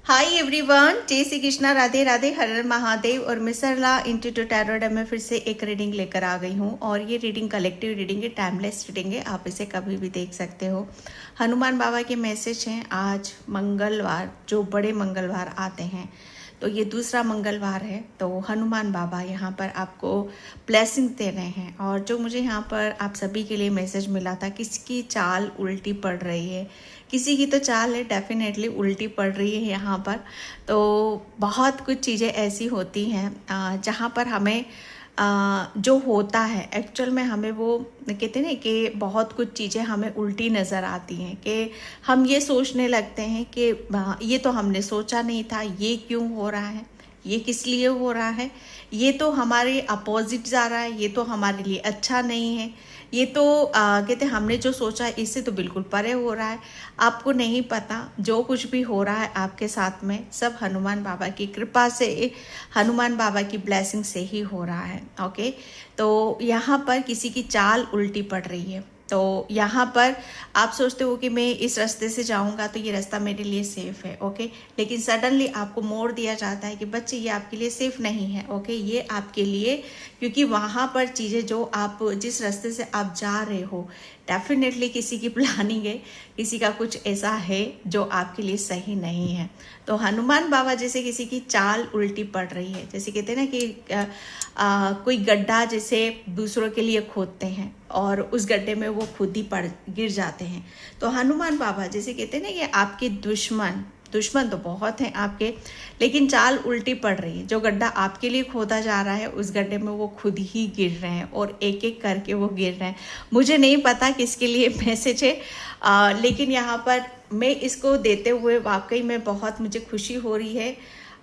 Hi everyone, जय श्री कृष्णा, राधे राधे, हर हर महादेव। और मैं सरला इंस्टीट्यूट टैरोट में फिर से एक रीडिंग लेकर आ गई हूँ। और ये रीडिंग कलेक्टिव रीडिंग है, टाइमलेस रीडिंग है, आप इसे कभी भी देख सकते हो। हनुमान बाबा के मैसेज हैं आज मंगलवार, जो बड़े मंगलवार आते हैं, तो ये दूसरा मंगलवार है। तो हनुमान बाबा यहाँ पर आपको ब्लेसिंग दे रहे हैं। और जो मुझे यहाँ पर आप सभी के लिए मैसेज मिला था, किसकी चाल उल्टी पड़ रही है, किसी की तो चाल है डेफिनेटली उल्टी पड़ रही है यहाँ पर। तो बहुत कुछ चीज़ें ऐसी होती हैं जहाँ पर हमें जो होता है एक्चुअल में, हमें वो कहते हैं ना कि बहुत कुछ चीज़ें हमें उल्टी नज़र आती हैं, कि हम ये सोचने लगते हैं कि ये तो हमने सोचा नहीं था, ये क्यों हो रहा है, ये किस लिए हो रहा है, ये तो हमारे अपोजिट जा रहा है, ये तो हमारे लिए अच्छा नहीं है, ये तो कहते हैं हमने जो सोचा है इससे तो बिल्कुल परे हो रहा है। आपको नहीं पता, जो कुछ भी हो रहा है आपके साथ में सब हनुमान बाबा की कृपा से, हनुमान बाबा की ब्लेसिंग से ही हो रहा है। ओके, तो यहाँ पर किसी की चाल उल्टी पड़ रही है। तो यहाँ पर आप सोचते हो कि मैं इस रास्ते से जाऊँगा तो ये रास्ता मेरे लिए सेफ़ है। ओके, लेकिन सडनली आपको मोड़ दिया जाता है कि बच्चे ये आपके लिए सेफ़ नहीं है। ओके, ये आपके लिए, क्योंकि वहाँ पर चीज़ें जो आप जिस रास्ते से आप जा रहे हो, डेफिनेटली किसी की प्लानिंग है, किसी का कुछ ऐसा है जो आपके लिए सही नहीं है। तो हनुमान बाबा जैसे किसी की चाल उल्टी पड़ रही है, जैसे कहते हैं ना कि कोई गड्ढा जैसे दूसरों के लिए खोदते हैं और उस गड्ढे में वो खुद ही पड़ गिर जाते हैं। तो हनुमान बाबा जैसे कहते हैं ना, ये आपके दुश्मन तो बहुत हैं आपके, लेकिन चाल उल्टी पड़ रही है। जो गड्ढा आपके लिए खोदा जा रहा है, उस गड्ढे में वो खुद ही गिर रहे हैं और एक एक करके वो गिर रहे हैं। मुझे नहीं पता किसके लिए मैसेज है, लेकिन यहाँ पर मैं इसको देते हुए वाकई में बहुत मुझे खुशी हो रही है।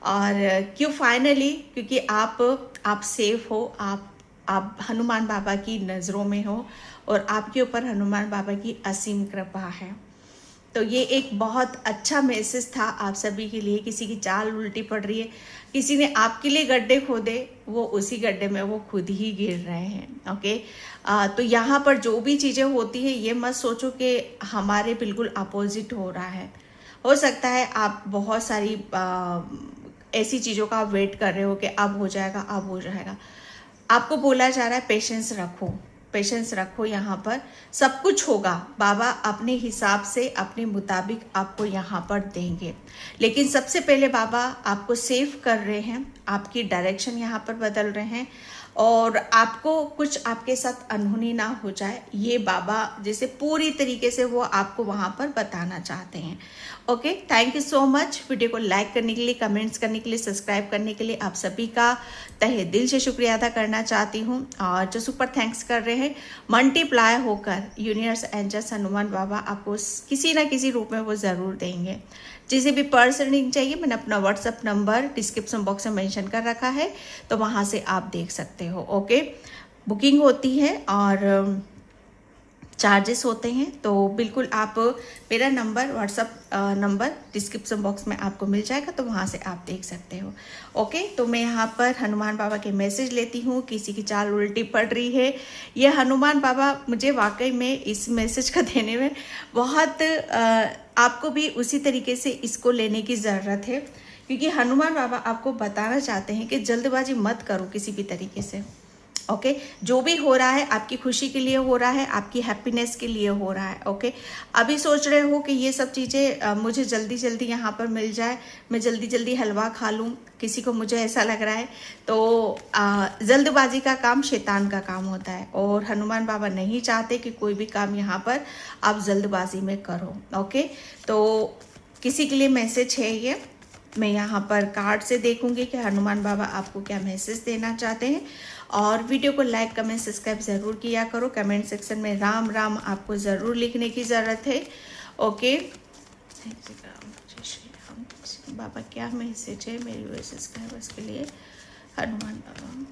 और क्यों, फाइनली, क्योंकि आप सेफ हो, आप हनुमान बाबा की नज़रों में हो और आपके ऊपर हनुमान बाबा की असीम कृपा है। तो ये एक बहुत अच्छा मैसेज था आप सभी के लिए। किसी की चाल उल्टी पड़ रही है, किसी ने आपके लिए गड्ढे खोदे, वो उसी गड्ढे में वो खुद ही गिर रहे हैं। ओके, तो यहाँ पर जो भी चीज़ें होती है, ये मत सोचो कि हमारे बिल्कुल अपोजिट हो रहा है। हो सकता है आप बहुत सारी ऐसी चीज़ों का वेट कर रहे हो कि अब हो जाएगा, अब हो जाएगा। आपको बोला जा रहा है पेशेंस रखो, पेशेंस रखो, यहाँ पर सब कुछ होगा। बाबा अपने हिसाब से, अपने मुताबिक आपको यहाँ पर देंगे। लेकिन सबसे पहले बाबा आपको सेव कर रहे हैं, आपकी डायरेक्शन यहाँ पर बदल रहे हैं, और आपको कुछ आपके साथ अनहोनी ना हो जाए, ये बाबा जैसे पूरी तरीके से वो आपको वहाँ पर बताना चाहते हैं। Okay, thank you so much. Video को लाइक करने के लिए, कमेंट्स करने के लिए, सब्सक्राइब करने के लिए आप सभी का तहे दिल से शुक्रिया अदा करना चाहती हूँ। और जो सुपर थैंक्स कर रहे हैं, मल्टीप्लाई होकर यूनिवर्स एंजल्स हनुमान बाबा आपको किसी ना किसी रूप में वो ज़रूर देंगे। जिसे भी पर्सनल चाहिए, मैंने अपना व्हाट्सअप नंबर डिस्क्रिप्शन बॉक्स में मेंशन कर रखा है, तो वहाँ से आप देख सकते हो। ओके, बुकिंग होती है और चार्जेस होते हैं, तो बिल्कुल आप मेरा number, WhatsApp number description box में आपको मिल जाएगा, तो वहाँ से आप देख सकते हो। ओके, तो मैं यहाँ पर हनुमान बाबा के मैसेज लेती हूँ। किसी की चाल उल्टी पड़ रही है, ये हनुमान बाबा मुझे वाकई में इस मैसेज का देने में बहुत आपको भी उसी तरीके से इसको लेने की ज़रूरत है, क्योंकि हनुमान बाबा आपको बताना चाहते हैं कि जल्दबाजी मत करो किसी भी तरीके से। ओके, जो भी हो रहा है आपकी खुशी के लिए हो रहा है, आपकी हैप्पीनेस के लिए हो रहा है। ओके, अभी सोच रहे हो कि ये सब चीज़ें मुझे जल्दी जल्दी यहाँ पर मिल जाए, मैं जल्दी जल्दी हलवा खा लूँ, किसी को मुझे ऐसा लग रहा है, तो जल्दबाजी का काम शैतान का काम होता है, और हनुमान बाबा नहीं चाहते कि कोई भी काम यहाँ पर आप जल्दबाजी में करो। ओके, तो किसी के लिए मैसेज है ये, मैं यहाँ पर कार्ड से देखूंगी कि हनुमान बाबा आपको क्या मैसेज देना चाहते हैं। और वीडियो को लाइक, कमेंट, सब्सक्राइब ज़रूर किया करो। कमेंट सेक्शन में राम राम आपको ज़रूर लिखने की ज़रूरत है। ओके, बाबा क्या मैसेज है मेरी व्यूअर्स सब्सक्राइबर्स के लिए, हनुमान बाबा।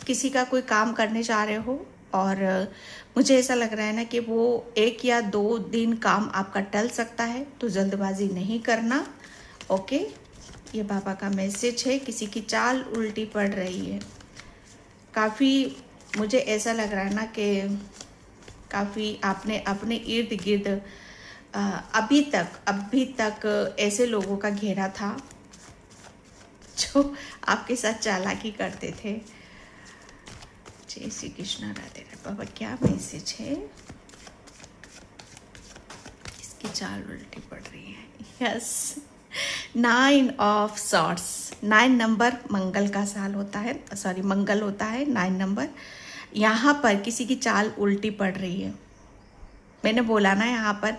किसी का कोई काम करने जा रहे हो और मुझे ऐसा लग रहा है ना कि वो 1 या 2 दिन काम आपका टल सकता है, तो जल्दबाजी नहीं करना। ओके, ये बाबा का मैसेज है। किसी की चाल उल्टी पड़ रही है, काफ़ी मुझे ऐसा लग रहा है ना कि काफ़ी आपने अपने इर्द गिर्द अभी तक ऐसे लोगों का घेरा था जो आपके साथ चालाकी करते थे। जय श्री कृष्णा, राधे राधे। बाबा क्या मैसेज है? इसकी चाल उल्टी पड़ रही है। Yes, 9 of swords. 9 नंबर मंगल का साल होता है, सॉरी मंगल होता है 9 नंबर। यहाँ पर किसी की चाल उल्टी पड़ रही है। मैंने बोला ना, यहाँ पर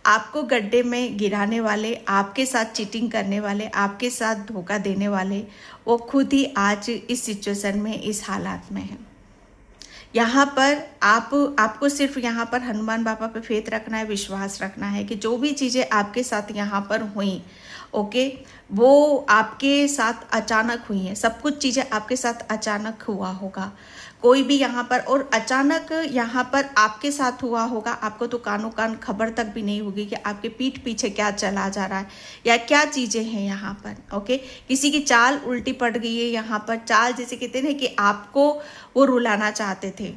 आपको गड्ढे में गिराने वाले, आपके साथ चीटिंग करने वाले, आपके साथ धोखा देने वाले, वो खुद ही आज इस सिचुएशन में, इस हालात में है। यहाँ पर आपको सिर्फ यहाँ पर हनुमान बाबा पे फेथ रखना है, विश्वास रखना है कि जो भी चीज़ें आपके साथ यहाँ पर हुई, ओके, वो आपके साथ अचानक हुई हैं। सब कुछ चीज़ें आपके साथ अचानक हुआ होगा, कोई भी यहाँ पर, और अचानक यहाँ पर आपके साथ हुआ होगा। आपको तो कानों कान खबर तक भी नहीं होगी कि आपके पीठ पीछे क्या चला जा रहा है या क्या चीज़ें हैं यहाँ पर, ओके। किसी की चाल उल्टी पड़ गई है यहाँ पर। चाल जैसे कहते हैं कि आपको वो रुलाना चाहते थे।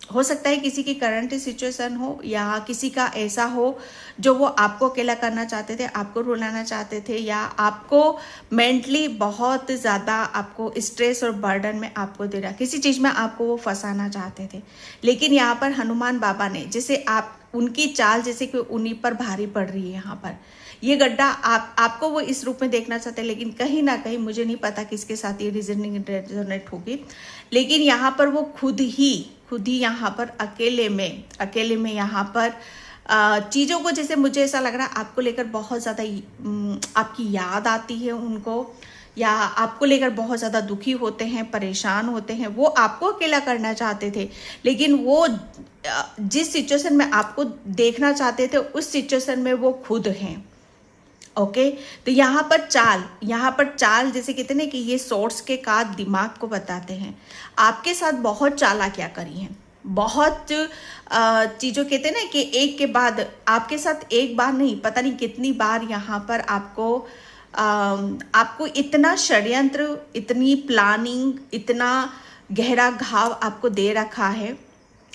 हो सकता है किसी की करंट सिचुएशन हो या किसी का ऐसा हो जो वो आपको अकेला करना चाहते थे, आपको रुलाना चाहते थे, या आपको मेंटली बहुत ज़्यादा आपको स्ट्रेस और बर्डन में आपको दे रहा, किसी चीज़ में आपको वो फंसाना चाहते थे। लेकिन यहाँ पर हनुमान बाबा ने, जैसे आप उनकी चाल जैसे कि उन्हीं पर भारी पड़ रही है। यहाँ पर ये गड्ढा आपको वो इस रूप में देखना चाहते हैं, लेकिन कहीं ना कहीं मुझे नहीं पता किसके साथ ये रीजनिंग रेजोनेट होगी, लेकिन यहाँ पर वो खुद ही यहाँ पर अकेले में यहाँ पर चीज़ों को, जैसे मुझे ऐसा लग रहा है आपको लेकर बहुत ज़्यादा आपकी याद आती है उनको, या आपको लेकर बहुत ज़्यादा दुखी होते हैं, परेशान होते हैं। वो आपको अकेला करना चाहते थे, लेकिन वो जिस सिचुएशन में आपको देखना चाहते थे उस सिचुएशन में वो खुद हैं, ओके। तो यहाँ पर चाल जैसे कहते हैं कि ये सोर्स के काट दिमाग को बताते हैं। आपके साथ बहुत चालाकियाँ करी हैं, बहुत चीज़ों कहते हैं ना कि एक के बाद आपके साथ, एक बार नहीं पता नहीं कितनी बार यहाँ पर आपको इतना षड्यंत्र, इतनी प्लानिंग, इतना गहरा घाव आपको दे रखा है।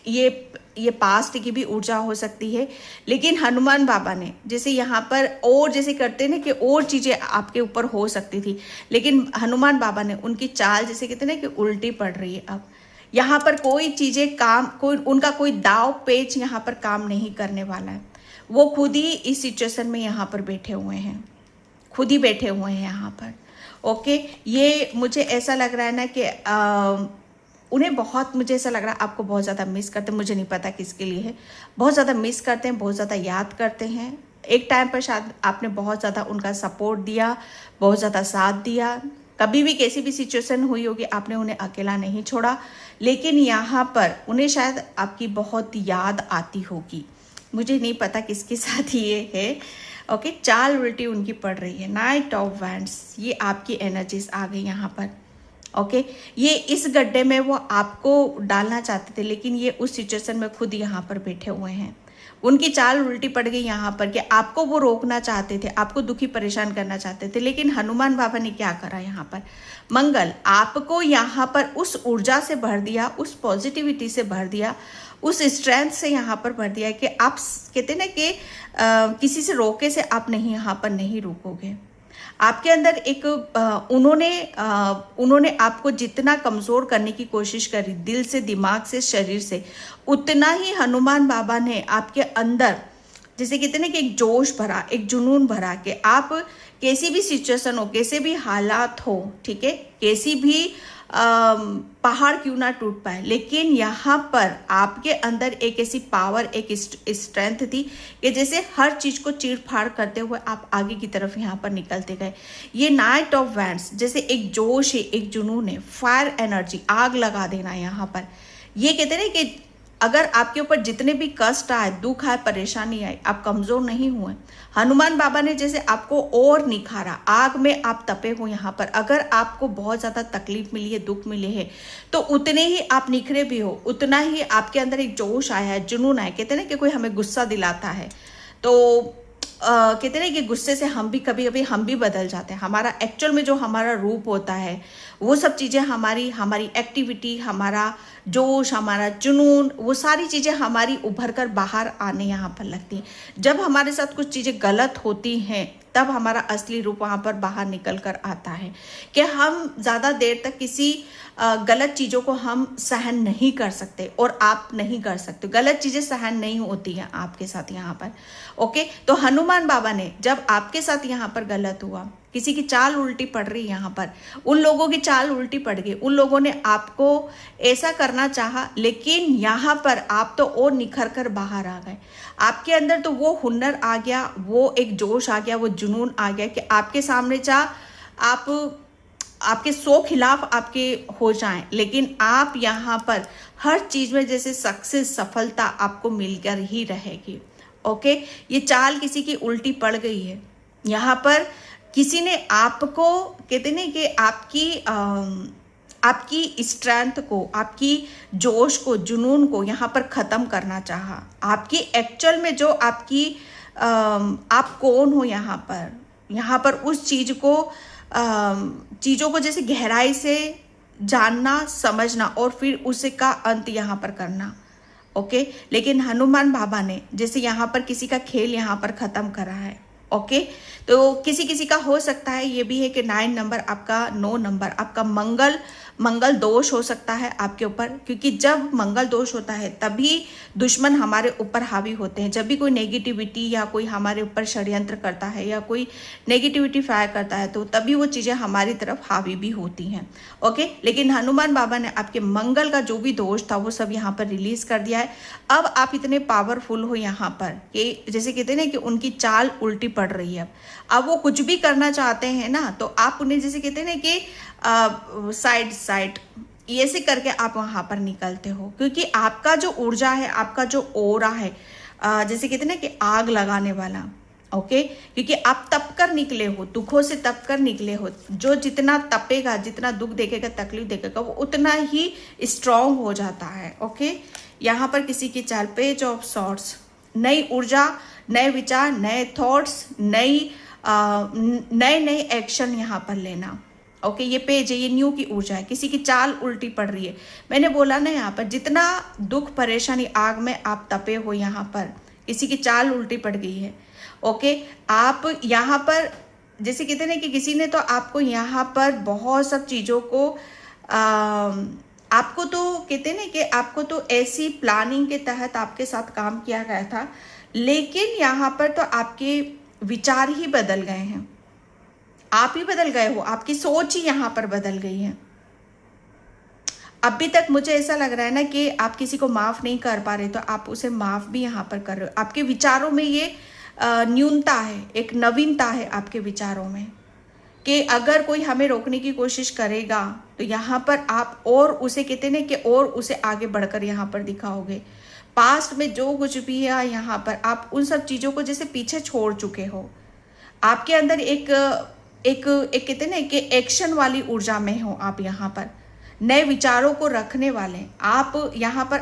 ये पास्ट की भी ऊर्जा हो सकती है, लेकिन हनुमान बाबा ने जैसे यहाँ पर, और जैसे करते हैं ना कि और चीज़ें आपके ऊपर हो सकती थी, लेकिन हनुमान बाबा ने उनकी चाल जैसे कहते हैं ना कि उल्टी पड़ रही है। अब यहाँ पर कोई चीज़ें उनका कोई दाव पेच यहाँ पर काम नहीं करने वाला है। वो खुद ही इस सिचुएशन में यहाँ पर बैठे हुए हैं, खुद ही बैठे हुए हैं यहाँ पर, ओके। ये मुझे ऐसा लग रहा है ना कि उन्हें बहुत, मुझे ऐसा लग रहा है आपको बहुत ज़्यादा मिस करते हैं। मुझे नहीं पता किसके लिए है, बहुत ज़्यादा मिस करते हैं, बहुत ज़्यादा याद करते हैं। एक टाइम पर शायद आपने बहुत ज़्यादा उनका सपोर्ट दिया, बहुत ज़्यादा साथ दिया। कभी भी कैसी भी सिचुएशन हुई होगी आपने उन्हें अकेला नहीं छोड़ा, लेकिन यहाँ पर उन्हें शायद आपकी बहुत याद आती होगी। मुझे नहीं पता किसके साथ ये है, ओके। चाल उल्टी उनकी पड़ रही है। नाइट ऑफ वैंड्स, ये आपकी एनर्जीज आ गई यहाँ पर, ओके। ये इस गड्ढे में वो आपको डालना चाहते थे, लेकिन ये उस सिचुएशन में खुद यहाँ पर बैठे हुए हैं। उनकी चाल उल्टी पड़ गई यहाँ पर कि आपको वो रोकना चाहते थे, आपको दुखी परेशान करना चाहते थे, लेकिन हनुमान बाबा ने क्या करा यहाँ पर? मंगल आपको यहाँ पर उस ऊर्जा से भर दिया, उस पॉजिटिविटी से भर दिया, उस स्ट्रेंथ से यहाँ पर भर दिया कि आप कहते ना कि किसी से रोके से आप नहीं, यहाँ पर नहीं रुकोगे। आपके अंदर एक उन्होंने आपको जितना कमज़ोर करने की कोशिश करी, दिल से, दिमाग से, शरीर से, उतना ही हनुमान बाबा ने आपके अंदर जैसे कहते हैं ना कि एक जोश भरा, एक जुनून भरा कि आप कैसी भी सिचुएशन हो, कैसे भी हालात हो, ठीक है, कैसी भी पहाड़ क्यों ना टूट पाए, लेकिन यहाँ पर आपके अंदर एक ऐसी पावर, एक स्ट्रेंथ थी कि जैसे हर चीज़ को चीर फाड़ करते हुए आप आगे की तरफ यहाँ पर निकलते गए। ये नाइट ऑफ वैंड्स जैसे एक जोश है, एक जुनून है, फायर एनर्जी, आग लगा देना यहाँ पर। ये कहते हैं ना कि अगर आपके ऊपर जितने भी कष्ट आए, दुख आए, परेशानी आए, आप कमज़ोर नहीं हुए। हनुमान बाबा ने जैसे आपको और निखारा, आग में आप तपे हो यहाँ पर। अगर आपको बहुत ज़्यादा तकलीफ मिली है, दुख मिले हैं, तो उतने ही आप निखरे भी हो, उतना ही आपके अंदर एक जोश आया है, जुनून आया। कहते हैं ना कि कोई हमें गुस्सा दिलाता है तो कहते हैं कि गुस्से से हम भी कभी कभी हम भी बदल जाते हैं। हमारा एक्चुअल में जो हमारा रूप होता है वो सब चीज़ें हमारी हमारी एक्टिविटी, हमारा जोश, हमारा जुनून, वो सारी चीज़ें हमारी उभर कर बाहर आने यहाँ पर लगती हैं। जब हमारे साथ कुछ चीज़ें गलत होती हैं तब हमारा असली रूप वहाँ पर बाहर निकल कर आता है कि हम ज़्यादा देर तक किसी गलत चीज़ों को हम सहन नहीं कर सकते, और आप नहीं कर सकते। गलत चीज़ें सहन नहीं होती हैं आपके साथ यहाँ पर। ओके, तो हनुमान बाबा ने जब आपके साथ यहाँ पर गलत हुआ, किसी की चाल उल्टी पड़ रही यहाँ पर, उन लोगों की चाल उल्टी पड़ गई, उन लोगों ने आपको ऐसा करना चाहा, लेकिन यहाँ पर आप तो और निखर कर बाहर आ गए। आपके अंदर तो वो हुनर आ गया, वो एक जोश आ गया, वो जुनून आ गया कि आपके सामने चाह आप आपके 100 खिलाफ आपके हो जाएं, लेकिन आप यहाँ पर हर चीज में जैसे सक्सेस, सफलता आपको मिलकर ही रहेगी। ओके, ये चाल किसी की उल्टी पड़ गई है। यहाँ पर किसी ने आपको, कहते नहीं कि आपकी स्ट्रेंथ को, आपकी जोश को, जुनून को यहाँ पर ख़त्म करना चाहा। आपकी एक्चुअल में जो आपकी आप कौन हो यहाँ पर उस चीज़ों को जैसे गहराई से जानना, समझना और फिर उसका अंत यहाँ पर करना। ओके, लेकिन हनुमान बाबा ने जैसे यहाँ पर किसी का खेल यहाँ पर ख़त्म करा है। ओके, तो किसी किसी का हो सकता है ये भी है कि 9 नंबर आपका, 9 नंबर आपका मंगल दोष हो सकता है आपके ऊपर, क्योंकि जब मंगल दोष होता है तभी दुश्मन हमारे ऊपर हावी होते हैं। जब भी कोई नेगेटिविटी या कोई हमारे ऊपर षड्यंत्र करता है या कोई नेगेटिविटी फायर करता है तो तभी वो चीज़ें हमारी तरफ हावी भी होती हैं। ओके, लेकिन हनुमान बाबा ने आपके मंगल का जो भी दोष था वो सब यहाँ पर रिलीज कर दिया है। अब आप इतने पावरफुल हो यहाँ पर कि जैसे कहते हैं ना कि उनकी चाल उल्टी पड़ रही है। अब वो कुछ भी करना चाहते हैं ना तो आप उन्हें जैसे कहते हैं ना कि साइड ऐसे करके आप वहां पर निकलते हो, क्योंकि आपका जो ऊर्जा है, आपका जो ओरा है, जैसे कहते हैं ना कि आग लगाने वाला। ओके, क्योंकि आप तप कर निकले हो, दुखों से तप कर निकले हो। जो जितना तपेगा, जितना दुख देखेगा, तकलीफ देखेगा, वो उतना ही स्ट्रांग हो जाता है। ओके, यहाँ पर किसी की चाल, पेज ऑफ सॉर्ड्स, नई ऊर्जा, नए विचार, नए थॉट्स, नए एक्शन यहाँ पर लेना। ओके, ये पेज है, ये न्यू की ऊर्जा है। किसी की चाल उल्टी पड़ रही है। मैंने बोला ना यहाँ पर जितना दुख, परेशानी, आग में आप तपे हो, यहाँ पर किसी की चाल उल्टी पड़ गई है। ओके, आप यहाँ पर जैसे कहते हैं ना कि किसी ने तो आपको यहाँ पर बहुत सब चीज़ों को आपको तो कहते हैं ना कि आपको तो ऐसी प्लानिंग के तहत आपके साथ काम किया गया था, लेकिन यहाँ पर तो आपके विचार ही बदल गए हैं। आप ही बदल गए हो, आपकी सोच ही यहाँ पर बदल गई है। अभी तक मुझे ऐसा लग रहा है ना कि आप किसी को माफ़ नहीं कर पा रहे, तो आप उसे माफ़ भी यहाँ पर कर रहे हो। आपके विचारों में ये न्यूनता है, एक नवीनता है आपके विचारों में कि अगर कोई हमें रोकने की कोशिश करेगा तो यहाँ पर आप और उसे कहते हैं कि और उसे आगे बढ़कर यहाँ पर दिखाओगे। पास्ट में जो कुछ भी है यहाँ पर आप उन सब चीज़ों को जैसे पीछे छोड़ चुके हो। आपके अंदर एक कहते हैं ना कि एक्शन वाली ऊर्जा में हो आप यहाँ पर, नए विचारों को रखने वाले आप यहाँ पर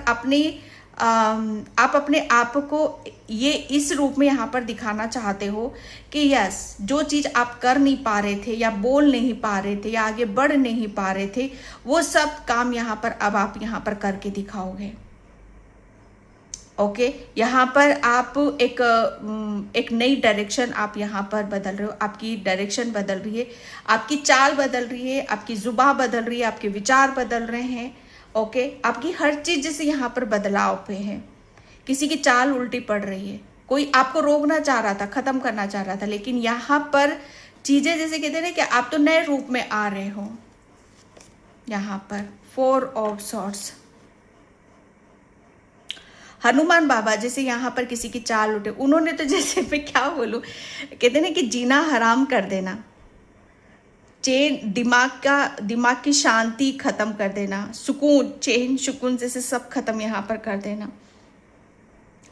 आप अपने आप को ये इस रूप में यहाँ पर दिखाना चाहते हो कि यस, जो चीज़ आप कर नहीं पा रहे थे या बोल नहीं पा रहे थे या आगे बढ़ नहीं पा रहे थे, वो सब काम यहाँ पर अब आप यहाँ पर करके दिखाओगे। ओके, यहाँ पर आप एक नई डायरेक्शन आप यहाँ पर बदल रहे हो। आपकी डायरेक्शन बदल रही है, आपकी चाल बदल रही है, आपकी जुबान बदल रही है, आपके विचार बदल रहे हैं। ओके, आपकी हर चीज़ जैसे यहाँ पर बदलाव पे है। किसी की चाल उल्टी पड़ रही है, कोई आपको रोकना चाह रहा था, ख़त्म करना चाह रहा था, लेकिन यहाँ पर चीज़ें जैसे कहते हैं ना कि आप तो नए रूप में आ रहे हो। यहाँ पर 4 ऑफ सॉर्ड्स, हनुमान बाबा जैसे यहाँ पर किसी की चाल उठे, उन्होंने तो जैसे मैं क्या बोलूँ, कहते ना कि जीना हराम कर देना, दिमाग की शांति खत्म कर देना, सुकून, चैन सुकून जैसे सब खत्म यहाँ पर कर देना।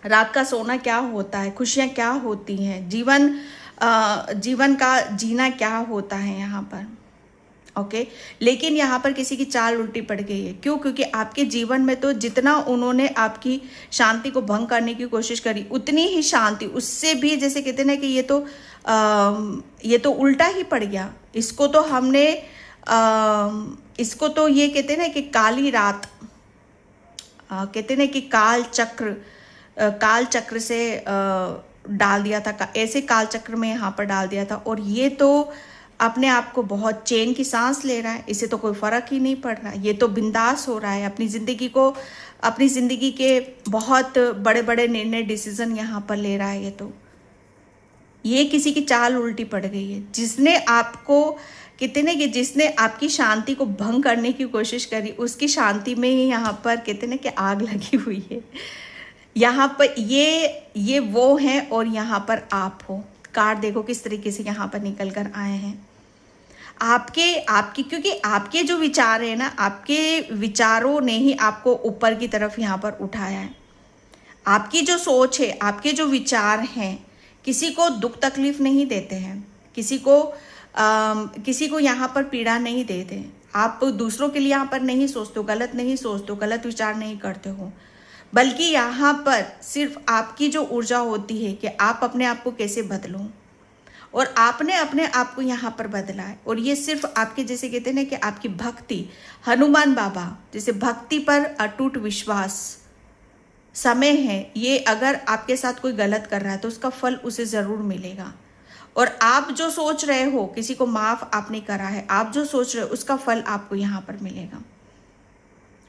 रात का सोना क्या होता है, खुशियाँ क्या होती हैं, जीवन का जीना क्या होता है, यहाँ पर ओके। लेकिन यहाँ पर किसी की चाल उल्टी पड़ गई है। क्यों? क्योंकि आपके जीवन में तो जितना उन्होंने आपकी शांति को भंग करने की कोशिश करी, उतनी ही शांति उससे भी, जैसे कहते हैं ना कि ये तो उल्टा ही पड़ गया। इसको तो हमने इसको तो ये कहते हैं ना कि काली रात, कहते हैं ना कि काल चक्र से डाल दिया था, ऐसे काल चक्र में यहाँ पर डाल दिया था। और ये तो अपने आप को बहुत चैन की सांस ले रहा है, इसे तो कोई फर्क ही नहीं पड़ रहा है, ये तो बिंदास हो रहा है, अपनी जिंदगी के बहुत बड़े बड़े निर्णय, डिसीजन यहाँ पर ले रहा है। ये किसी की चाल उल्टी पड़ गई है। जिसने आपको कहते ना कि जिसने आपकी शांति को भंग करने की कोशिश करी, उसकी शांति में ही यहाँ पर कहते ना कि आग लगी हुई है। यहाँ पर ये वो हैं और यहाँ पर आप हो। कार्ड देखो किस तरीके से यहाँ पर निकल कर आए हैं। आपके क्योंकि आपके जो विचार है ना, आपके विचारों ने ही आपको ऊपर की तरफ यहाँ पर उठाया है। आपकी जो सोच है, आपके जो विचार हैं, किसी को दुख तकलीफ नहीं देते हैं, किसी को यहाँ पर पीड़ा नहीं देते। आप दूसरों के लिए यहाँ पर नहीं सोचते हो, गलत नहीं सोचते हो, गलत विचार नहीं करते हो, बल्कि यहाँ पर सिर्फ आपकी जो ऊर्जा होती है कि आप अपने आप को कैसे बदलो, और आपने अपने आप को यहाँ पर बदला है। और ये सिर्फ आपके, जैसे कहते हैं ना कि आपकी भक्ति, हनुमान बाबा जैसे भक्ति पर अटूट विश्वास समय है। ये अगर आपके साथ कोई गलत कर रहा है तो उसका फल उसे ज़रूर मिलेगा। और आप जो सोच रहे हो, किसी को माफ़ आपने करा है, आप जो सोच रहे हो उसका फल आपको यहाँ पर मिलेगा।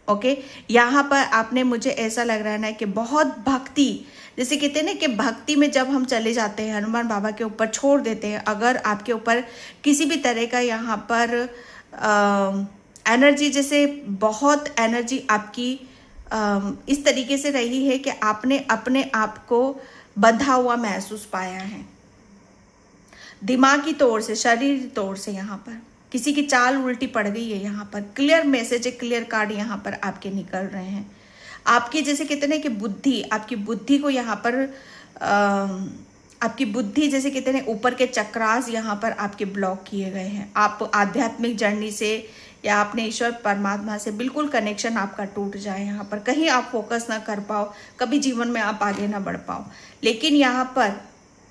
ओके। यहाँ पर आपने, मुझे ऐसा लग रहा है ना कि बहुत भक्ति, जैसे कहते हैं ना कि भक्ति में जब हम चले जाते हैं, हनुमान बाबा के ऊपर छोड़ देते हैं, अगर आपके ऊपर किसी भी तरह का यहाँ पर एनर्जी, जैसे बहुत एनर्जी आपकी इस तरीके से रही है कि आपने अपने आप को बंधा हुआ महसूस पाया है, दिमागी तौर से, शरीर तौर से, यहाँ पर किसी की चाल उल्टी पड़ गई है। यहाँ पर क्लियर मैसेज है, क्लियर कार्ड यहाँ पर आपके निकल रहे हैं। आपकी, जैसे कहते हैं कि बुद्धि, आपकी बुद्धि को यहाँ पर आपकी बुद्धि, जैसे कहते हैं ऊपर के चक्रास यहाँ पर आपके ब्लॉक किए गए हैं। आप आध्यात्मिक जर्नी से या अपने ईश्वर परमात्मा से बिल्कुल कनेक्शन आपका टूट जाए, यहाँ पर कहीं आप फोकस ना कर पाओ, कभी जीवन में आप आगे ना बढ़ पाओ। लेकिन यहाँ पर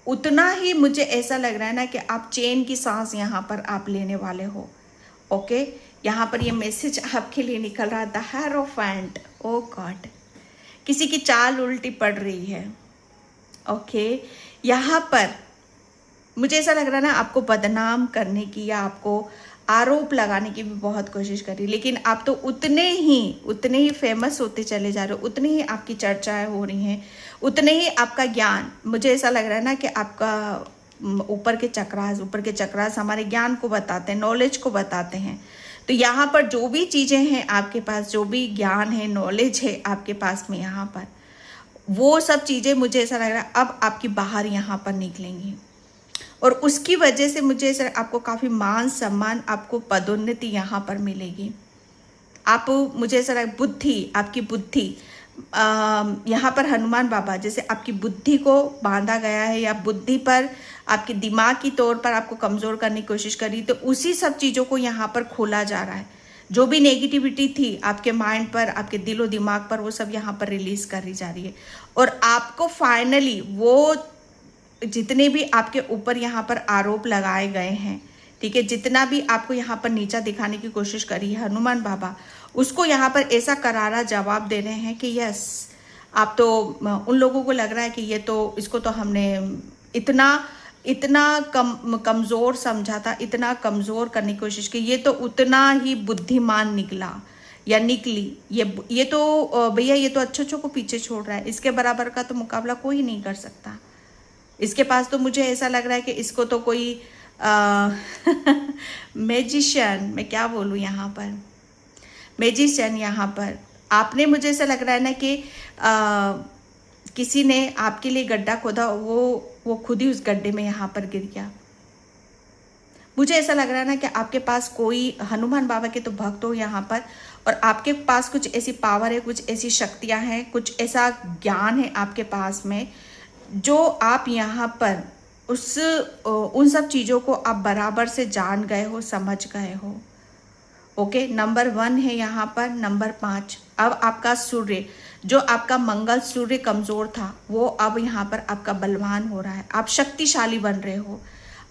उतना ही मुझे ऐसा लग रहा है ना कि आप चैन की सांस यहाँ पर आप लेने वाले हो। ओके। यहाँ पर ये मैसेज आपके लिए निकल रहा है, द हेरोफेंट। ओ गॉड, किसी की चाल उल्टी पड़ रही है। ओके। यहाँ पर मुझे ऐसा लग रहा है ना, आपको बदनाम करने की या आपको आरोप लगाने की भी बहुत कोशिश करी, लेकिन आप तो उतने ही फेमस होते चले जा रहे हो, उतनी ही आपकी चर्चाएं हो रही हैं, उतने ही आपका ज्ञान, मुझे ऐसा लग रहा है ना कि आपका ऊपर के चक्रास हमारे ज्ञान को बताते हैं, नॉलेज को बताते हैं। तो यहाँ पर जो भी चीज़ें हैं आपके पास, जो भी ज्ञान है, नॉलेज है आपके पास में, यहाँ पर वो सब चीज़ें, मुझे ऐसा लग रहा है अब आपकी बाहर यहाँ पर निकलेंगी। और उसकी वजह से मुझे ऐसा, आपको काफ़ी मान सम्मान, आपको पदोन्नति यहाँ पर मिलेगी। आप, मुझे ऐसा लग, आपकी बुद्धि यहाँ पर हनुमान बाबा जैसे आपकी बुद्धि को बांधा गया है, या बुद्धि पर आपके दिमाग की तौर पर आपको कमज़ोर करने की कोशिश करी, तो उसी सब चीज़ों को यहाँ पर खोला जा रहा है। जो भी नेगेटिविटी थी आपके माइंड पर, आपके दिलो दिमाग पर, वो सब यहाँ पर रिलीज करी जा रही है। और आपको फाइनली वो जितने भी आपके ऊपर यहाँ पर आरोप लगाए गए हैं, ठीक है, जितना भी आपको यहाँ पर नीचा दिखाने की कोशिश करी है हनुमान बाबा, उसको यहाँ पर ऐसा करारा जवाब दे रहे हैं कि यस, आप तो, उन लोगों को लग रहा है कि ये तो, इसको तो हमने इतना कमज़ोर समझा था, इतना कमज़ोर करने की कोशिश की, ये तो उतना ही बुद्धिमान निकला या निकली। ये तो भैया, ये तो अच्छों को पीछे छोड़ रहा है, इसके बराबर का तो मुकाबला कोई नहीं कर सकता। इसके पास तो, मुझे ऐसा लग रहा है कि इसको तो कोई मैजिशियन, मैं क्या बोलूँ यहाँ पर, मैजिशियन यहाँ पर आपने, मुझे ऐसा लग रहा है ना कि किसी ने आपके लिए गड्ढा खोदा, वो खुद ही उस गड्ढे में यहाँ पर गिर गया। मुझे ऐसा लग रहा है ना कि आपके पास कोई, हनुमान बाबा के तो भक्त हो यहाँ पर, और आपके पास कुछ ऐसी पावर है, कुछ ऐसी शक्तियाँ हैं, कुछ ऐसा ज्ञान है आपके पास में, जो आप यहाँ पर उन सब चीज़ों को आप बराबर से जान गए हो, समझ गए हो। ओके, नंबर 1 है यहाँ पर, नंबर 5। अब आपका सूर्य, जो आपका मंगल सूर्य कमजोर था, वो अब यहाँ पर आपका बलवान हो रहा है। आप शक्तिशाली बन रहे हो,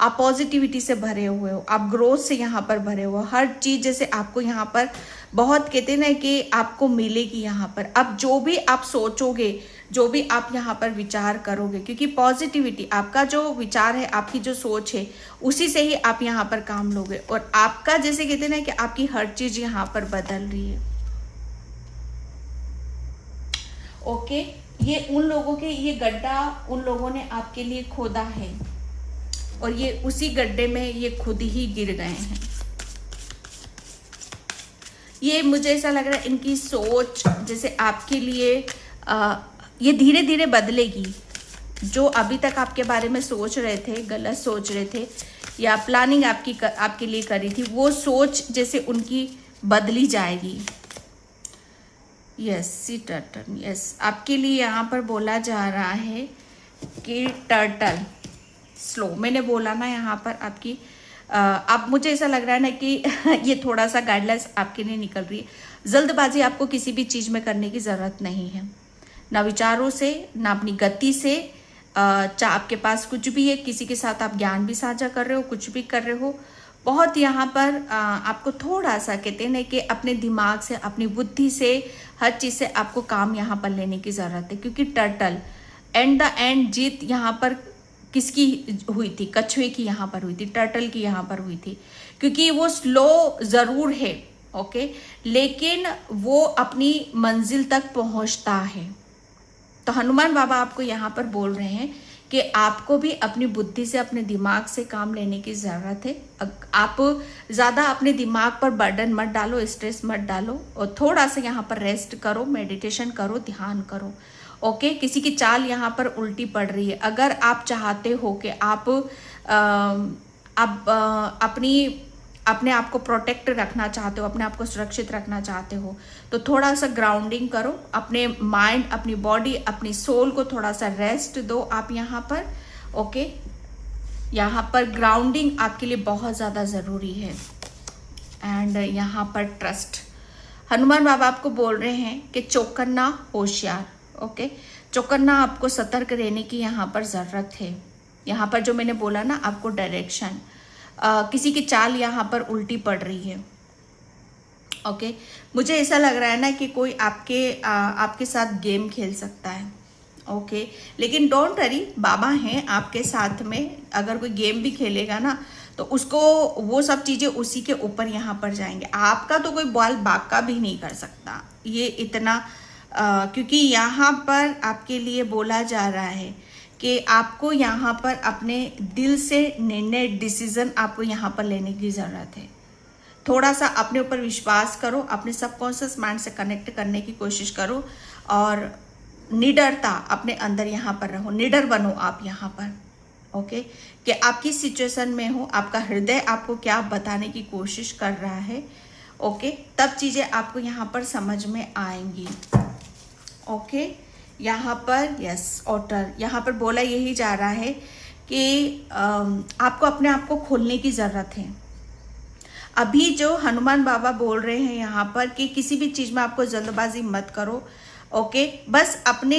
आप पॉजिटिविटी से भरे हुए हो, आप ग्रोथ से यहाँ पर भरे हो। हर चीज जैसे आपको यहाँ पर बहुत कहते ना कि आपको मिलेगी यहाँ पर। अब जो भी आप सोचोगे, जो भी आप यहाँ पर विचार करोगे, क्योंकि पॉजिटिविटी, आपका जो विचार है, आपकी जो सोच है, उसी से ही आप यहाँ पर काम लोगे। और आपका जैसे कहते ना कि आपकी हर चीज यहाँ पर बदल रही है। ओके, ये उन लोगों के, ये गड्ढा उन लोगों ने आपके लिए खोदा है और ये उसी गड्ढे में ये खुद ही गिर गए हैं। ये मुझे ऐसा लग रहा है इनकी सोच जैसे आपके लिए ये धीरे धीरे बदलेगी। जो अभी तक आपके बारे में सोच रहे थे, गलत सोच रहे थे, या प्लानिंग आपके लिए करी थी, वो सोच जैसे उनकी बदली जाएगी। यस, सी टर्टल, यस, आपके लिए यहाँ पर बोला जा रहा है कि टर्टल स्लो, मैंने बोला ना यहाँ पर आपकी अब मुझे ऐसा लग रहा है ना कि ये थोड़ा सा गाइडलाइंस आपके लिए निकल रही है। जल्दबाजी आपको किसी भी चीज में करने की जरूरत नहीं है, ना विचारों से, ना अपनी गति से। चाहे आपके पास कुछ भी है, किसी के साथ आप ज्ञान भी साझा कर रहे हो, कुछ भी कर रहे हो, बहुत यहाँ पर आपको थोड़ा सा कहते हैं कि अपने दिमाग से, अपनी बुद्धि से, हर चीज से आपको काम यहाँ पर लेने की जरूरत है। क्योंकि टर्टल एंड द एंड जीत यहाँ पर किसकी हुई थी? कछुए की यहाँ पर हुई थी, टर्टल की यहाँ पर हुई थी। क्योंकि वो स्लो जरूर है, ओके, लेकिन वो अपनी मंजिल तक पहुंचता है। तो हनुमान बाबा आपको यहाँ पर बोल रहे हैं कि आपको भी अपनी बुद्धि से, अपने दिमाग से काम लेने की जरूरत है। आप ज्यादा अपने दिमाग पर बर्डन मत डालो, स्ट्रेस मत डालो, और थोड़ा सा यहाँ पर रेस्ट करो, मेडिटेशन करो, ध्यान करो। ओके, किसी की चाल यहाँ पर उल्टी पड़ रही है। अगर आप चाहते हो कि आप अपने आप को प्रोटेक्ट रखना चाहते हो, अपने आप को सुरक्षित रखना चाहते हो, तो थोड़ा सा ग्राउंडिंग करो। अपने माइंड, अपनी बॉडी, अपनी सोल को थोड़ा सा रेस्ट दो आप यहाँ पर। ओके, यहाँ पर ग्राउंडिंग आपके लिए बहुत ज़्यादा ज़रूरी है। एंड यहाँ पर ट्रस्ट, हनुमान बाबा आपको बोल रहे हैं कि चौकन्ना, होशियार। ओके, चौकन्ना, आपको सतर्क रहने की यहाँ पर ज़रूरत है। यहाँ पर जो मैंने बोला ना आपको डायरेक्शन, किसी की चाल यहाँ पर उल्टी पड़ रही है। ओके, मुझे ऐसा लग रहा है ना कि कोई आपके साथ गेम खेल सकता है। ओके, लेकिन डोंट वरी, बाबा हैं आपके साथ में। अगर कोई गेम भी खेलेगा ना तो उसको वो सब चीज़ें उसी के ऊपर यहाँ पर जाएंगे। आपका तो कोई बॉल बाका भी नहीं कर सकता, ये इतना क्योंकि यहाँ पर आपके लिए बोला जा रहा है कि आपको यहाँ पर अपने दिल से निर्णय, डिसीजन आपको यहाँ पर लेने की ज़रूरत है। थोड़ा सा अपने ऊपर विश्वास करो, अपने सबकॉन्शियस माइंड से कनेक्ट करने की कोशिश करो, और निडरता अपने अंदर यहाँ पर रहो, निडर बनो आप यहाँ पर। ओके, कि आपकी सिचुएशन में हो, आपका हृदय आपको क्या बताने की कोशिश कर रहा है। ओके, तब चीज़ें आपको यहाँ पर समझ में आएंगी। ओके, यहाँ पर यस, ऑटर, यहाँ पर बोला यही जा रहा है कि आपको अपने आप को खोलने की ज़रूरत है। अभी जो हनुमान बाबा बोल रहे हैं यहाँ पर कि किसी भी चीज़ में आपको जल्दबाजी मत करो। ओके, बस अपने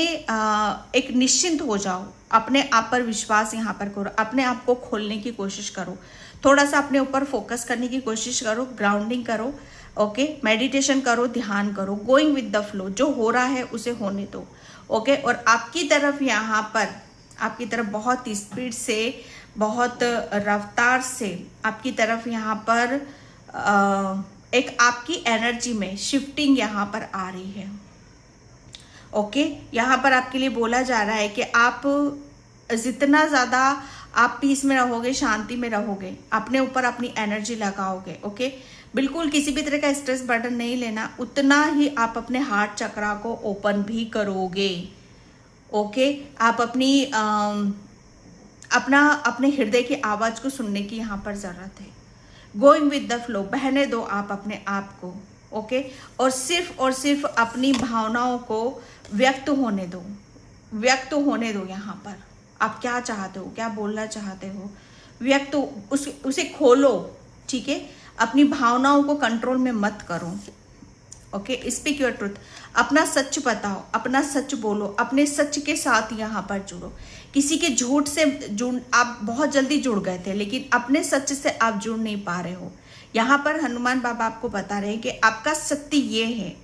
एक निश्चिंत हो जाओ, अपने आप पर विश्वास यहाँ पर करो, अपने आप को खोलने की कोशिश करो, थोड़ा सा अपने ऊपर फोकस करने की कोशिश करो, ग्राउंडिंग करो। ओके, मेडिटेशन करो, ध्यान करो, गोइंग विद द फ्लो, जो हो रहा है उसे होने दो। ओके, और आपकी तरफ यहाँ पर, आपकी तरफ बहुत स्पीड से, बहुत रफ्तार से आपकी तरफ यहाँ पर एक आपकी एनर्जी में शिफ्टिंग यहाँ पर आ रही है। ओके, यहाँ पर आपके लिए बोला जा रहा है कि आप जितना ज़्यादा आप पीस में रहोगे, शांति में रहोगे, अपने ऊपर अपनी एनर्जी लगाओगे। ओके, बिल्कुल किसी भी तरह का स्ट्रेस बर्डन नहीं लेना, उतना ही आप अपने हार्ट चक्रा को ओपन भी करोगे। ओके, आप अपने हृदय की आवाज़ को सुनने की यहाँ पर ज़रूरत है। गोइंग विद द फ्लो, बहने दो आप अपने आप को। ओके, और सिर्फ अपनी भावनाओं को व्यक्त होने दो, व्यक्त होने दो। यहाँ पर आप क्या चाहते हो, क्या बोलना चाहते हो, व्यक्त उसे खोलो। ठीक है, अपनी भावनाओं को कंट्रोल में मत करो। ओके, स्पीक योर ट्रुथ, अपना सच बताओ, अपना सच बोलो, अपने सच के साथ यहाँ पर जुड़ो। किसी के झूठ से जुड़, आप बहुत जल्दी जुड़ गए थे, लेकिन अपने सच से आप जुड़ नहीं पा रहे हो। यहाँ पर हनुमान बाबा आपको बता रहे हैं कि आपका सत्य ये है,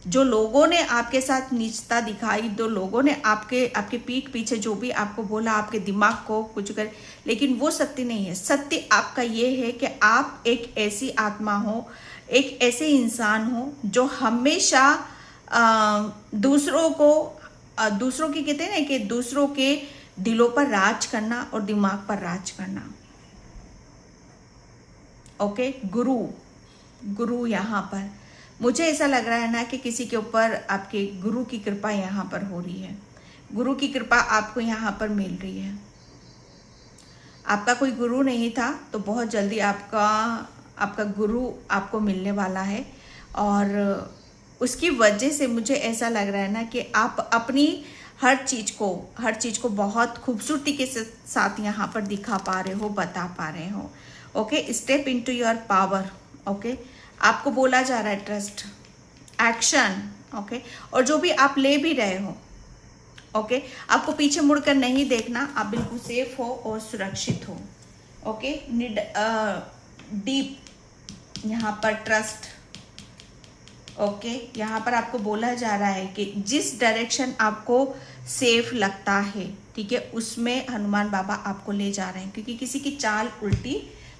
जो लोगों ने आपके साथ नीचता दिखाई, जो लोगों ने आपके पीठ पीछे जो भी आपको बोला, आपके दिमाग को कुछ कर, लेकिन वो सत्य नहीं है। सत्य आपका ये है कि आप एक ऐसी आत्मा हो, एक ऐसे इंसान हो जो हमेशा दूसरों की कहते हैं ना कि दूसरों के दिलों पर राज करना और दिमाग पर राज करना। ओके, गुरु यहाँ पर मुझे ऐसा लग रहा है ना कि किसी के ऊपर आपके गुरु की कृपा यहाँ पर हो रही है। गुरु की कृपा आपको यहाँ पर मिल रही है। आपका कोई गुरु नहीं था तो बहुत जल्दी आपका गुरु आपको मिलने वाला है, और उसकी वजह से मुझे ऐसा लग रहा है ना कि आप अपनी हर चीज को बहुत खूबसूरती के साथ यहाँ पर दिखा पा रहे हो, बता पा रहे हो। Okay, step into your power. Okay, आपको बोला जा रहा है ट्रस्ट, एक्शन। ओके, और जो भी आप ले भी रहे हो, ओके, आपको पीछे मुड़कर नहीं देखना, आप बिल्कुल सेफ हो और सुरक्षित हो। ओके, डीप यहाँ पर ट्रस्ट। ओके, यहाँ पर आपको बोला जा रहा है कि जिस डायरेक्शन आपको सेफ लगता है, ठीक है, उसमें हनुमान बाबा आपको ले जा रहे हैं, क्योंकि किसी की चाल उल्टी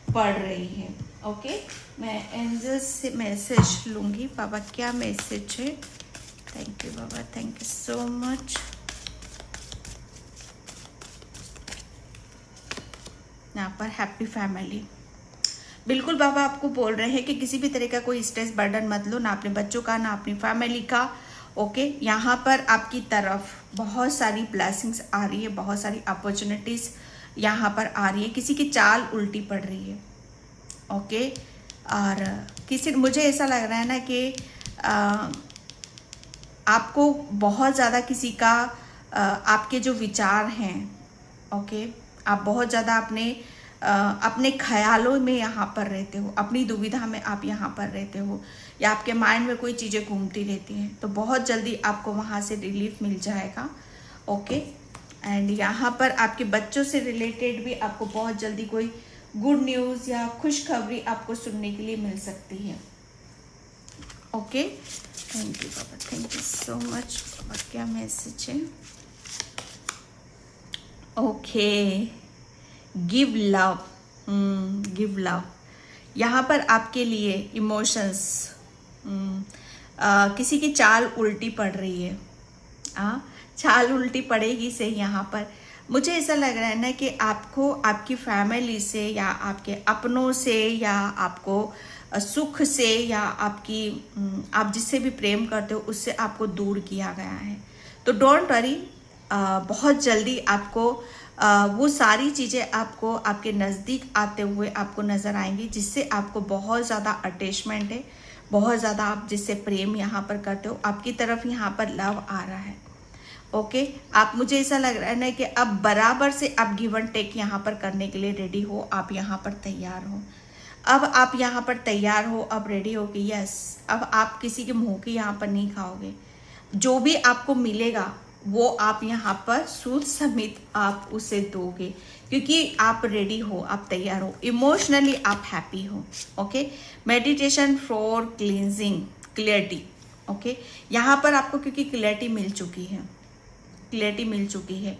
पड़ रही है। ओके, मैं एंजल्स से मैसेज लूँगी, बाबा क्या मैसेज है। थैंक यू बाबा, थैंक यू सो मच। यहाँ पर हैप्पी फैमिली, बिल्कुल बाबा आपको बोल रहे हैं कि किसी भी तरह का कोई स्ट्रेस बर्डन मत लो, ना अपने बच्चों का, ना अपनी फैमिली का। ओके, यहाँ पर आपकी तरफ बहुत सारी ब्लेसिंग्स आ रही है, बहुत सारी अपॉर्चुनिटीज यहाँ पर आ रही है, किसी की चाल उल्टी पड़ रही है। ओके, और मुझे ऐसा लग रहा है ना कि आपको बहुत ज़्यादा किसी का आपके जो विचार हैं, ओके, आप बहुत ज़्यादा अपने ख्यालों में यहाँ पर रहते हो, अपनी दुविधा में आप यहाँ पर रहते हो, या आपके माइंड में कोई चीज़ें घूमती रहती हैं, तो बहुत जल्दी आपको वहाँ से रिलीफ मिल जाएगा। ओके, एंड यहाँ पर आपके बच्चों से रिलेटेड भी आपको बहुत जल्दी कोई गुड न्यूज़ या खुशखबरी आपको सुनने के लिए मिल सकती है। ओके, थैंक यू बाबा, थैंक यू सो मच। बाबा क्या मैसेज है। Okay, give love, give love. यहाँ पर आपके लिए इमोशंस, किसी की चाल उल्टी पड़ रही है, चाल उल्टी पड़ेगी से यहाँ पर मुझे ऐसा लग रहा है ना कि आपको आपकी फैमिली से या आपके अपनों से या आपको सुख से या आप जिससे भी प्रेम करते हो उससे आपको दूर किया गया है। तो डोंट वरी, बहुत जल्दी आपको वो सारी चीज़ें आपको आपके नज़दीक आते हुए आपको नज़र आएंगी, जिससे आपको बहुत ज़्यादा अटैचमेंट है, बहुत ज़्यादा आप जिससे प्रेम यहाँ पर करते हो, आपकी तरफ यहाँ पर लव आ रहा है। ओके, आप मुझे ऐसा लग रहा है ना कि अब बराबर से आप गिव एंड टेक यहाँ पर करने के लिए रेडी हो, आप यहाँ पर तैयार हो। अब आप यहाँ पर तैयार हो, अब रेडी हो कि यस, अब आप किसी के मुंह की यहाँ पर नहीं खाओगे। जो भी आपको मिलेगा वो आप यहाँ पर सूद समेत आप उसे दोगे, क्योंकि आप रेडी हो, आप तैयार हो, इमोशनली आप हैप्पी हो। Okay, meditation for cleansing, clarity. Okay, यहाँ पर आपको क्योंकि क्लियरिटी मिल चुकी है, क्लियरिटी मिल चुकी है।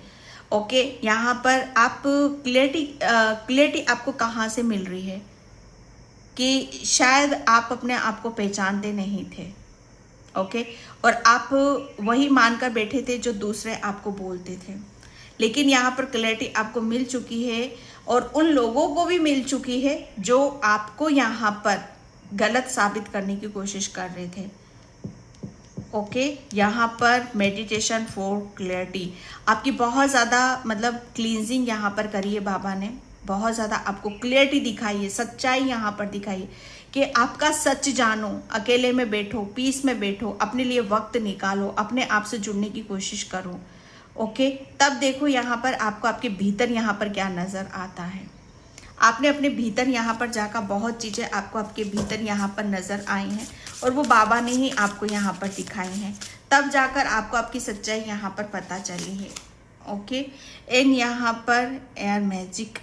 ओके, यहाँ पर आप क्लियरिटी आपको कहाँ से मिल रही है कि शायद आप अपने आप को पहचानते नहीं थे। ओके, और आप वही मानकर बैठे थे जो दूसरे आपको बोलते थे, लेकिन यहाँ पर क्लैरिटी आपको मिल चुकी है और उन लोगों को भी मिल चुकी है जो आपको यहाँ पर गलत साबित करने की कोशिश कर रहे थे। ओके, यहाँ पर मेडिटेशन फॉर क्लैरिटी, आपकी बहुत ज़्यादा क्लींजिंग यहाँ पर करी है बाबा ने, बहुत ज़्यादा आपको क्लियरिटी दिखाई है, सच्चाई यहाँ पर दिखाई है कि आपका सच जानो, अकेले में बैठो, पीस में बैठो, अपने लिए वक्त निकालो, अपने आप से जुड़ने की कोशिश करो। ओके, तब देखो यहाँ पर आपको आपके भीतर यहाँ पर क्या नज़र आता है। आपने अपने भीतर यहाँ पर जाकर बहुत चीज़ें आपको आपके भीतर यहाँ पर नज़र आई हैं और वो बाबा ने ही आपको यहाँ पर दिखाई हैं, तब जाकर आपको आपकी सच्चाई यहाँ पर पता चली है। ओके, एंड यहाँ पर एयर मैजिक,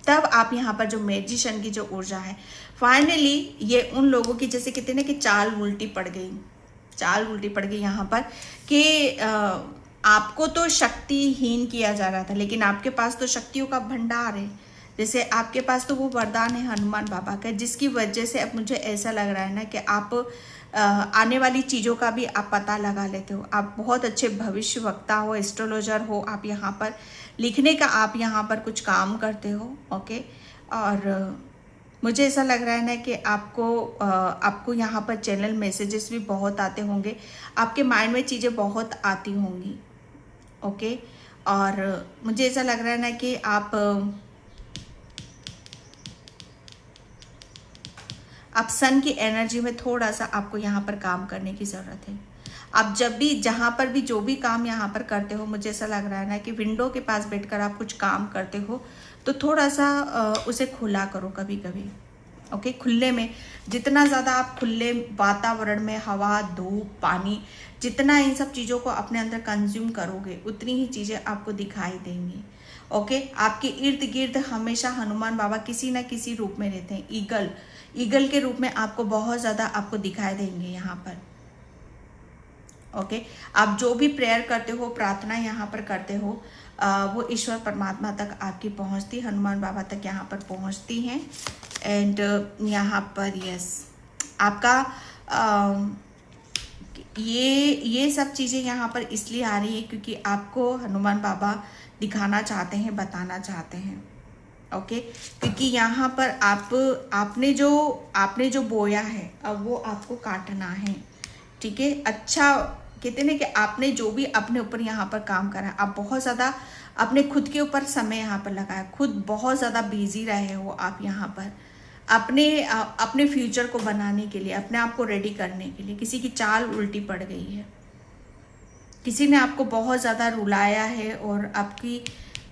तब आप यहाँ पर जो मैजिशियन की जो ऊर्जा है, फाइनली ये उन लोगों की जैसे कहते हैं ना कि चाल उल्टी पड़ गई यहाँ पर कि आपको तो शक्तिहीन किया जा रहा था, लेकिन आपके पास तो शक्तियों का भंडार है। जैसे आपके पास तो वो वरदान है हनुमान बाबा का, जिसकी वजह से अब मुझे ऐसा लग रहा है ना कि आप आने वाली चीज़ों का भी आप पता लगा लेते हो। आप बहुत अच्छे भविष्य वक्ता हो, एस्ट्रोलॉजर हो, आप यहाँ पर लिखने का आप यहाँ पर कुछ काम करते हो। ओके, और मुझे ऐसा लग रहा है ना कि आपको यहाँ पर चैनल मैसेजेस भी बहुत आते होंगे, आपके माइंड में चीज़ें बहुत आती होंगी। ओके, और मुझे ऐसा लग रहा है ना कि आप सन की एनर्जी में थोड़ा सा आपको यहाँ पर काम करने की ज़रूरत है। आप जब भी जहाँ पर भी जो भी काम यहाँ पर करते हो, मुझे ऐसा लग रहा है ना कि विंडो के पास बैठकर आप कुछ काम करते हो तो थोड़ा सा उसे खुला करो कभी कभी। ओके, खुले में जितना ज़्यादा आप खुले वातावरण में हवा, धूप, पानी, जितना इन सब चीज़ों को अपने अंदर कंज्यूम करोगे उतनी ही चीज़ें आपको दिखाई देंगी। ओके, आपके इर्द गिर्द हमेशा हनुमान बाबा किसी न किसी रूप में रहते हैं। ईगल के रूप में आपको बहुत ज़्यादा आपको दिखाई देंगे यहाँ पर। ओके, आप जो भी प्रेयर करते हो, प्रार्थना यहाँ पर करते हो, वो ईश्वर परमात्मा तक आपकी पहुँचती, हनुमान बाबा तक यहाँ पर पहुँचती हैं। एंड यहाँ पर यस, आपका ये सब चीज़ें यहाँ पर इसलिए आ रही है क्योंकि आपको हनुमान बाबा दिखाना चाहते हैं, बताना चाहते हैं। ओके, क्योंकि यहाँ पर आपने जो बोया है अब वो आपको काटना है। ठीक है, अच्छा कहते हैं ना कि आपने जो भी अपने ऊपर यहाँ पर काम करा, आप बहुत ज़्यादा अपने खुद के ऊपर समय यहाँ पर लगाया, खुद बहुत ज़्यादा बिजी रहे हो आप यहाँ पर अपने फ्यूचर को बनाने के लिए, अपने आप को रेडी करने के लिए। किसी की चाल उल्टी पड़ गई है, किसी ने आपको बहुत ज़्यादा रुलाया है और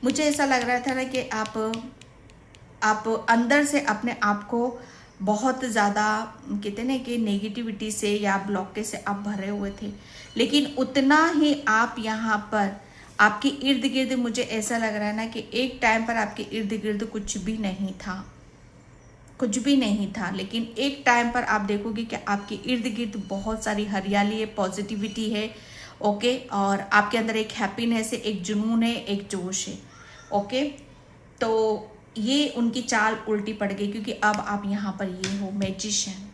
मुझे ऐसा लग रहा था ना कि आप अंदर से अपने आप को बहुत ज़्यादा कहते हैं ना कि नेगेटिविटी से या ब्लॉकेज से आप भरे हुए थे, लेकिन उतना ही आप यहाँ पर आपके इर्द गिर्द, मुझे ऐसा लग रहा है ना कि एक टाइम पर आपके इर्द गिर्द कुछ भी नहीं था, लेकिन एक टाइम पर आप देखोगे कि आपके इर्द गिर्द बहुत सारी हरियाली है, पॉजिटिविटी है। ओके, और आपके अंदर एक हैप्पीनेस है, एक जुनून है, एक जोश है। ओके, तो ये उनकी चाल उल्टी पड़ गई क्योंकि अब आप यहाँ पर ये हो मैजिशियन।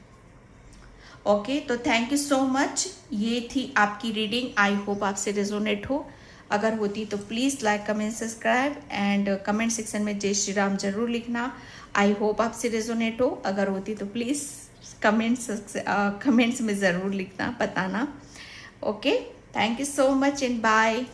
ओके, तो थैंक यू सो मच। ये थी आपकी रीडिंग, आई होप आपसे रेजोनेट हो। अगर होती तो please like, comment, subscribe and comment section में जय श्री राम जरूर लिखना। आई होप आपसे रेजोनेट हो। अगर होती तो प्लीज़ कमेंट्स में ज़रूर लिखना, बताना। Okay, thank you so much and bye.